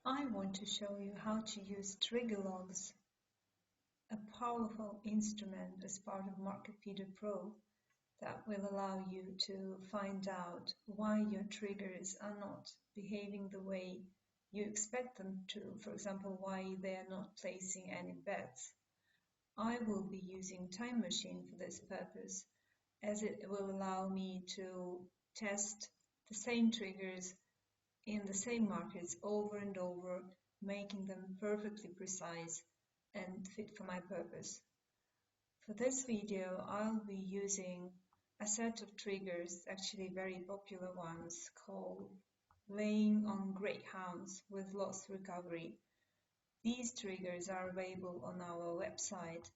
I want to show you how to use trigger logs, a powerful instrument as part of MarketFeeder Pro that will allow you to find out why your triggers are not behaving the way you expect them to. For example, why they are not placing any bets. I will be using Time Machine for this purpose, as it will allow me to test the same triggers in the same markets over and over, making them perfectly precise and fit for my purpose. For this video, I'll be using a set of triggers, actually very popular ones, called laying on greyhounds with loss recovery. These triggers are available on our website,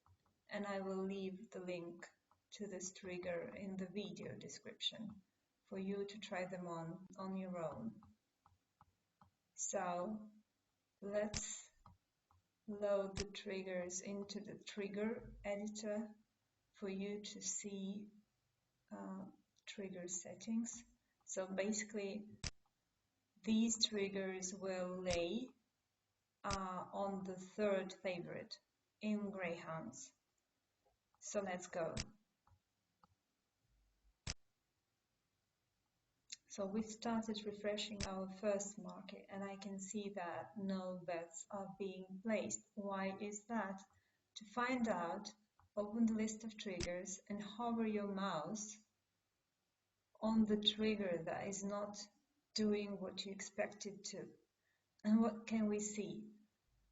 and I will leave the link to this trigger in the video description for you to try them on your own. So let's load the triggers into the trigger editor for you to see trigger settings. So basically, these triggers will lay on the third favorite in greyhounds. So let's go. So we started refreshing our first market, and I can see that no bets are being placed. Why is that? To find out, open the list of triggers and hover your mouse on the trigger that is not doing what you expect it to. And what can we see?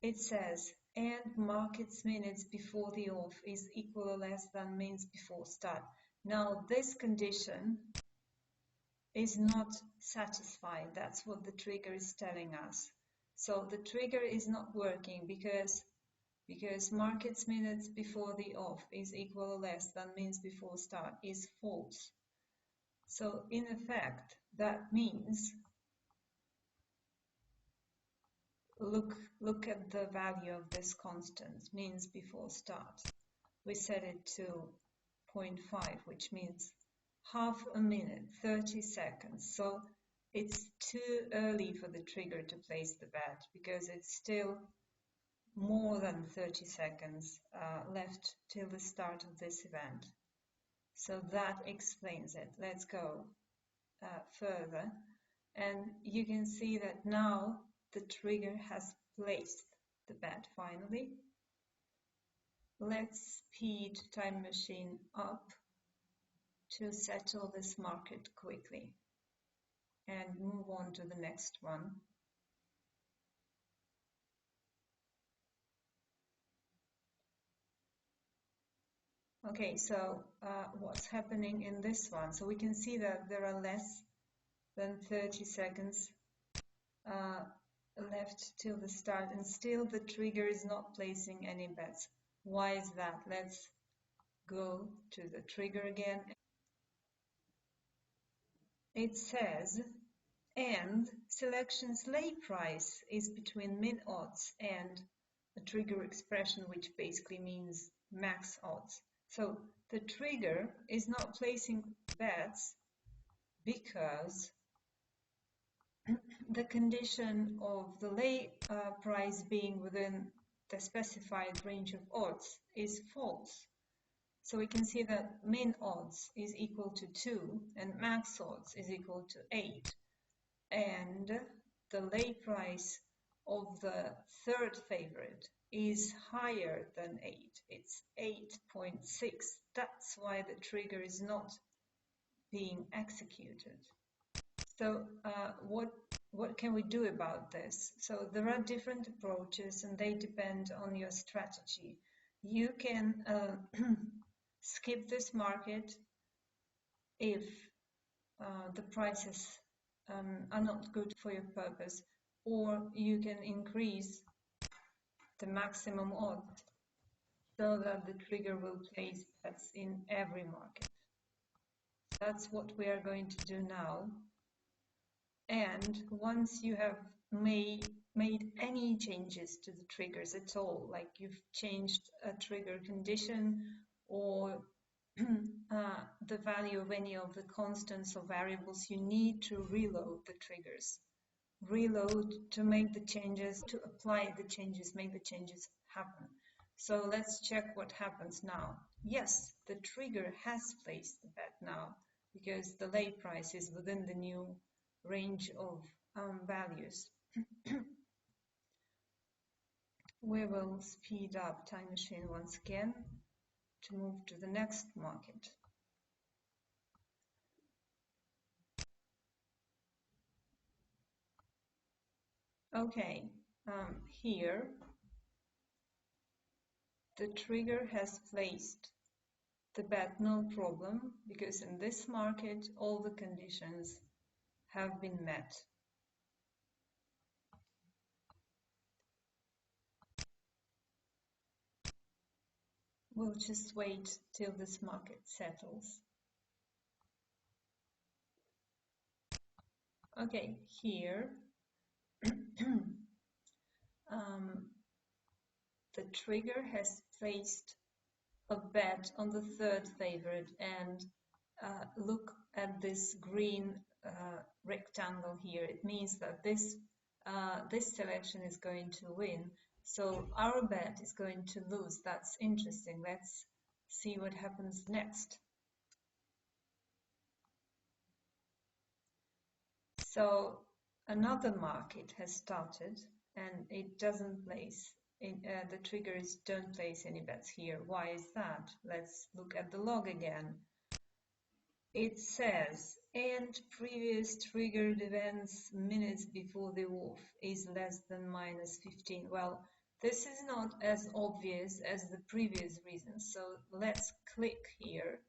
It says and markets minutes before the off is equal or less than minutes before start. Now this condition is not satisfied. That's what the trigger is telling us. So the trigger is not working because markets minutes before the off is equal or less than minutes before start is false. So in effect, that means look at the value of this constant, minutes before start. We set it to 0.5, which means half a minute, 30 seconds. So it's too early for the trigger to place the bet because it's still more than 30 seconds left till the start of this event. So that explains it. Let's go further. And you can see that now the trigger has placed the bet finally. Let's speed Time Machine up to settle this market quickly and move on to the next one. Okay, so what's happening in this one? So we can see that there are less than 30 seconds left till the start, and still the trigger is not placing any bets. Why is that? Let's go to the trigger again. It says and selection's lay price is between min odds and a trigger expression, which basically means max odds. So the trigger is not placing bets because the condition of the lay price being within the specified range of odds is false. So we can see that min odds is equal to 2 and max odds is equal to 8. And the lay price of the third favorite is higher than 8. It's 8.6. That's why the trigger is not being executed. So what can we do about this? So there are different approaches and they depend on your strategy. You can skip this market if the prices are not good for your purpose, or you can increase the maximum odds so that the trigger will place bets in every market. That's what we are going to do now. And once you have made any changes to the triggers at all, like you've changed a trigger condition or the value of any of the constants or variables, you need to reload the triggers reload to make the changes, to apply the changes, make the changes happen. So let's check what happens now. Yes, the trigger has placed the bet now because the lay price is within the new range of values. We will speed up time machine once again to move to the next market. Okay, here the trigger has placed the bet, no problem, because in this market all the conditions have been met. We'll just wait till this market settles. Okay, here the trigger has placed a bet on the third favorite, and look at this green rectangle here. It means that this selection is going to win. So our bet is going to lose. That's interesting. Let's see what happens next. So another market has started, and it doesn't place. The triggers don't place any bets here. Why is that? Let's look at the log again. It says, and previous triggered events minutes before the off is less than -15. Well, this is not as obvious as the previous reason, so let's click here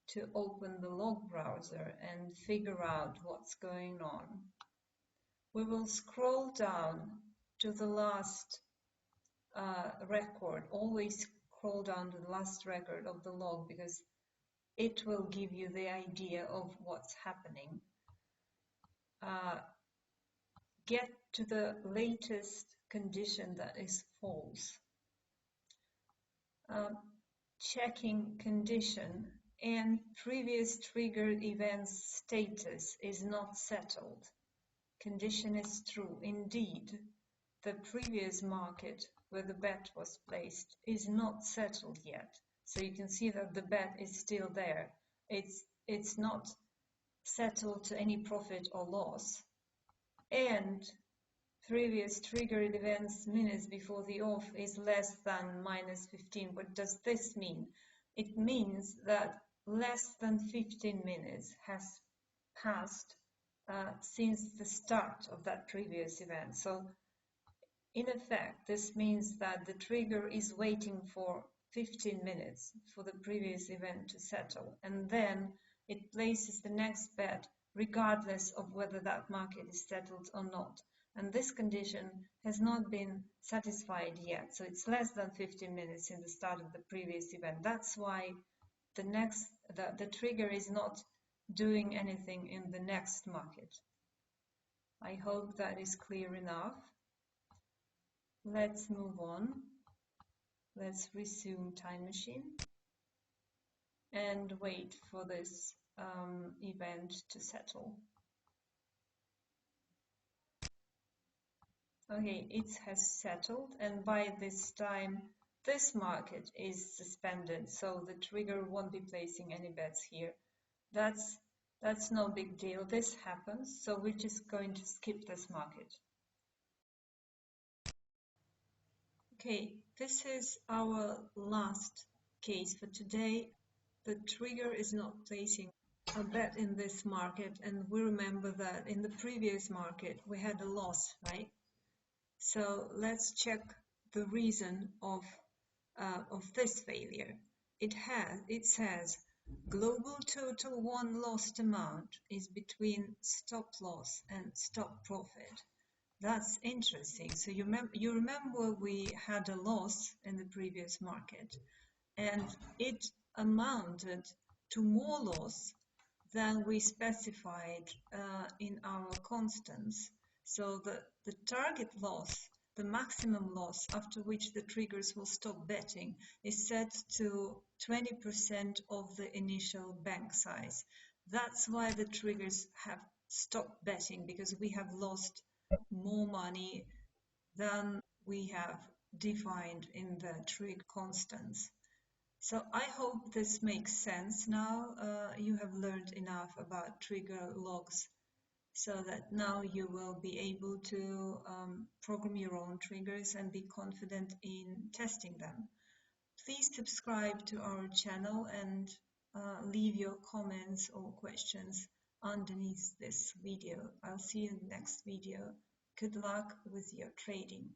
to open the log browser and figure out what's going on. We will scroll down to the last record. Always scroll down to the last record of the log because it will give you the idea of what's happening. Get to the latest condition that is false. Checking condition and previous triggered events status is not settled. Condition is true. Indeed, the previous market where the bet was placed is not settled yet. So you can see that the bet is still there. It's not settled to any profit or loss. And previous triggered events minutes before the off is less than -15. What does this mean? It means that less than 15 minutes has passed since the start of that previous event. So in effect, this means that the trigger is waiting for 15 minutes for the previous event to settle, and then it places the next bet regardless of whether that market is settled or not. And this condition has not been satisfied yet, so it's less than 15 minutes in the start of the previous event. That's why the trigger is not doing anything in the next market. I hope that is clear enough. Let's move on. Let's resume time machine and wait for this event to settle. Okay, it has settled, and by this time this market is suspended, so the trigger won't be placing any bets here. That's no big deal. This happens, so we're just going to skip this market. Okay, this is our last case for today. The trigger is not placing a bet in this market, and we remember that in the previous market we had a loss, right? So let's check the reason of this failure. It says global total won lost amount is between stop loss and stop profit. That's interesting. So you remember we had a loss in the previous market, and it amounted to more loss than we specified in our constants. So the target loss, the maximum loss after which the triggers will stop betting, is set to 20% of the initial bank size. That's why the triggers have stopped betting, because we have lost more money than we have defined in the trig constants. So I hope this makes sense now. You have learned enough about trigger logs so that now you will be able to program your own triggers and be confident in testing them. Please subscribe to our channel and leave your comments or questions underneath this video. I'll see you in the next video. Good luck with your trading.